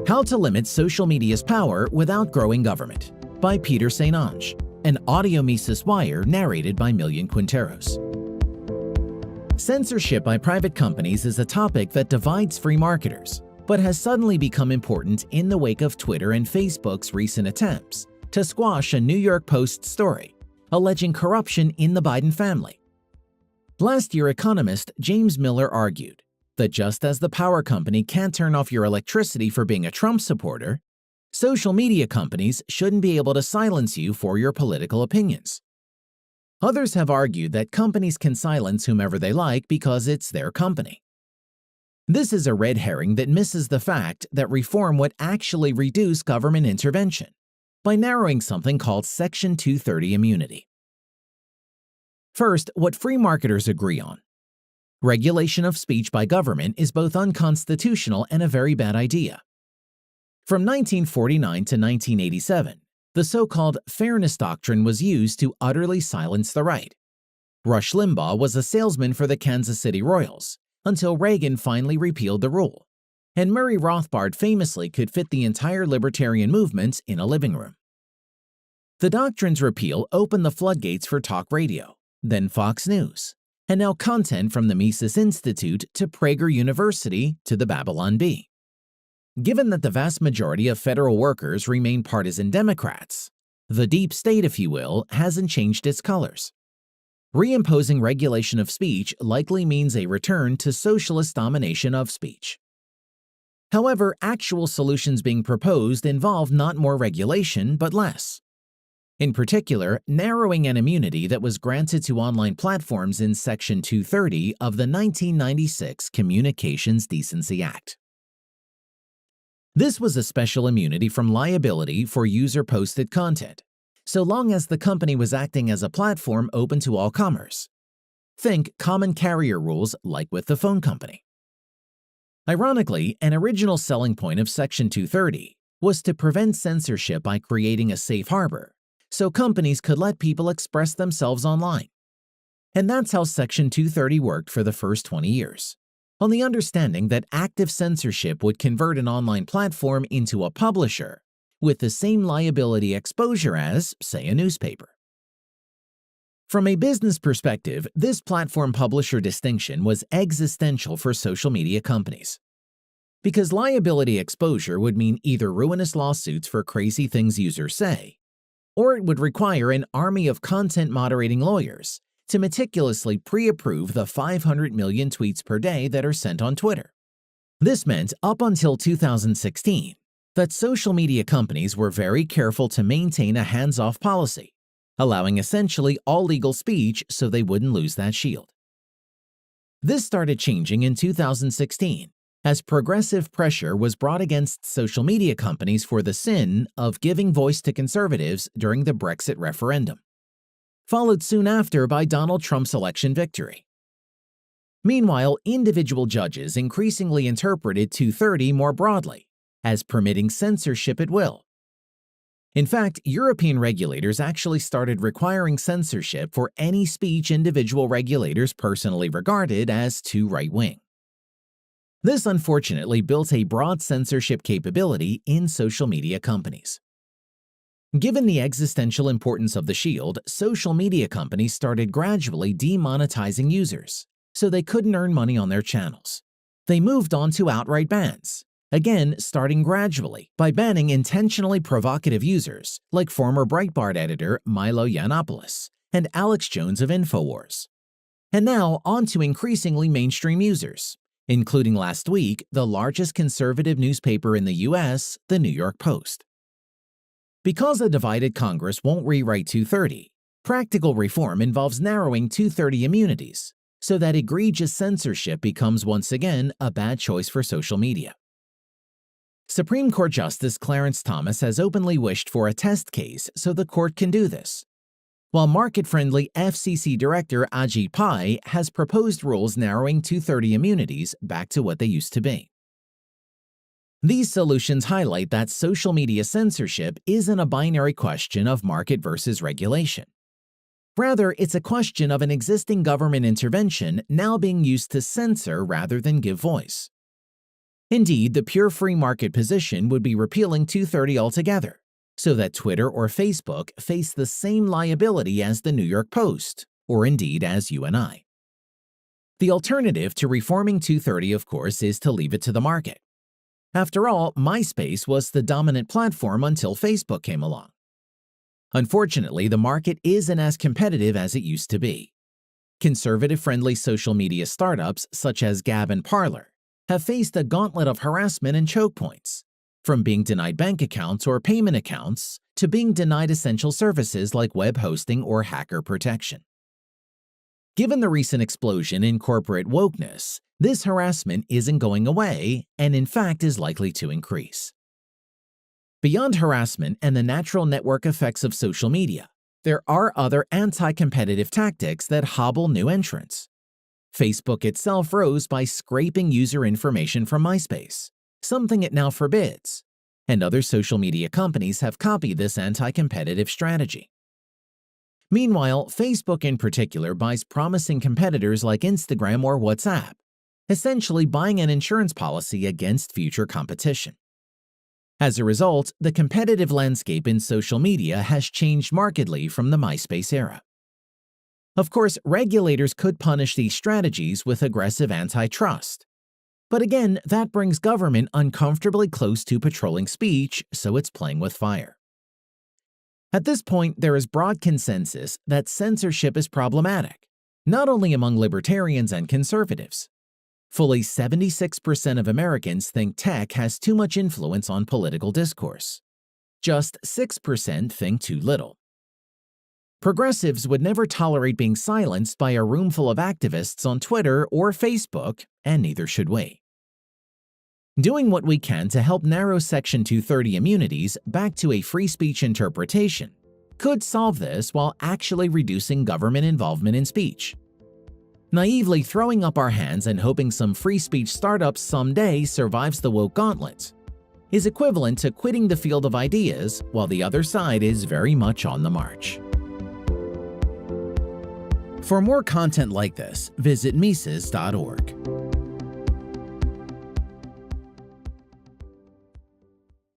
How to Limit Social Media's Power Without Growing Government by Peter St. Onge, an audio Mises Wire narrated by Millian Quinteros. Censorship by private companies is a topic that divides free marketers, but has suddenly become important in the wake of Twitter and Facebook's recent attempts to squash a New York Post story alleging corruption in the Biden family. Last year, economist James Miller argued that just as the power company can't turn off your electricity for being a Trump supporter, social media companies shouldn't be able to silence you for your political opinions. Others have argued that companies can silence whomever they like because it's their company. This is a red herring that misses the fact that reform would actually reduce government intervention by narrowing something called Section 230 immunity. First, what free marketers agree on. Regulation of speech by government is both unconstitutional and a very bad idea. From 1949 to 1987, the so-called Fairness Doctrine was used to utterly silence the right. Rush Limbaugh was a salesman for the Kansas City Royals until Reagan finally repealed the rule, and Murray Rothbard famously could fit the entire libertarian movement in a living room. The doctrine's repeal opened the floodgates for talk radio, then Fox News, and now content from the Mises Institute to Prager University to the Babylon Bee. Given that the vast majority of federal workers remain partisan Democrats, the deep state, if you will, hasn't changed its colors. Reimposing regulation of speech likely means a return to socialist domination of speech. However, actual solutions being proposed involve not more regulation, but less. In particular, narrowing an immunity that was granted to online platforms in Section 230 of the 1996 Communications Decency Act. This was a special immunity from liability for user-posted content, so long as the company was acting as a platform open to all comers. Think common carrier rules like with the phone company. Ironically, an original selling point of Section 230 was to prevent censorship by creating a safe harbor, so companies could let people express themselves online. And that's how Section 230 worked for the first 20 years, on the understanding that active censorship would convert an online platform into a publisher with the same liability exposure as, say, a newspaper. From a business perspective, this platform-publisher distinction was existential for social media companies. Because liability exposure would mean either ruinous lawsuits for crazy things users say, or it would require an army of content moderating lawyers to meticulously pre-approve the 500 million tweets per day that are sent on Twitter. This meant, up until 2016, that social media companies were very careful to maintain a hands-off policy, allowing essentially all legal speech so they wouldn't lose that shield. This started changing in 2016, as progressive pressure was brought against social media companies for the sin of giving voice to conservatives during the Brexit referendum, followed soon after by Donald Trump's election victory. Meanwhile, individual judges increasingly interpreted 230 more broadly, as permitting censorship at will. In fact, European regulators actually started requiring censorship for any speech individual regulators personally regarded as too right-wing. This unfortunately built a broad censorship capability in social media companies. Given the existential importance of the shield, social media companies started gradually demonetizing users, so they couldn't earn money on their channels. They moved on to outright bans, again starting gradually by banning intentionally provocative users like former Breitbart editor Milo Yiannopoulos and Alex Jones of InfoWars. And now on to increasingly mainstream users, including last week the largest conservative newspaper in the U.S., the New York Post. Because a divided Congress won't rewrite 230, practical reform involves narrowing 230 immunities so that egregious censorship becomes once again a bad choice for social media. Supreme Court Justice Clarence Thomas has openly wished for a test case so the court can do this, while market-friendly FCC Director Ajit Pai has proposed rules narrowing 230 immunities back to what they used to be. These solutions highlight that social media censorship isn't a binary question of market versus regulation. Rather, it's a question of an existing government intervention now being used to censor rather than give voice. Indeed, the pure free market position would be repealing 230 altogether, so that Twitter or Facebook face the same liability as the New York Post, or indeed as you and I. The alternative to reforming 230, of course, is to leave it to the market. After all, MySpace was the dominant platform until Facebook came along. Unfortunately, the market isn't as competitive as it used to be. Conservative-friendly social media startups such as Gab and Parler have faced a gauntlet of harassment and choke points, from being denied bank accounts or payment accounts to being denied essential services like web hosting or hacker protection. Given the recent explosion in corporate wokeness, this harassment isn't going away and in fact is likely to increase. Beyond harassment and the natural network effects of social media, there are other anti-competitive tactics that hobble new entrants. Facebook itself rose by scraping user information from MySpace, something it now forbids, and other social media companies have copied this anti-competitive strategy. Meanwhile, Facebook in particular buys promising competitors like Instagram or WhatsApp, essentially buying an insurance policy against future competition. As a result, the competitive landscape in social media has changed markedly from the MySpace era. Of course, regulators could punish these strategies with aggressive antitrust. But again, that brings government uncomfortably close to patrolling speech, so it's playing with fire. At this point, there is broad consensus that censorship is problematic, not only among libertarians and conservatives. Fully 76% of Americans think tech has too much influence on political discourse. Just 6% think too little. Progressives would never tolerate being silenced by a room full of activists on Twitter or Facebook, and neither should we. Doing what we can to help narrow Section 230 immunities back to a free speech interpretation could solve this while actually reducing government involvement in speech. Naively throwing up our hands and hoping some free speech startup someday survives the woke gauntlet is equivalent to quitting the field of ideas while the other side is very much on the march. For more content like this, visit Mises.org.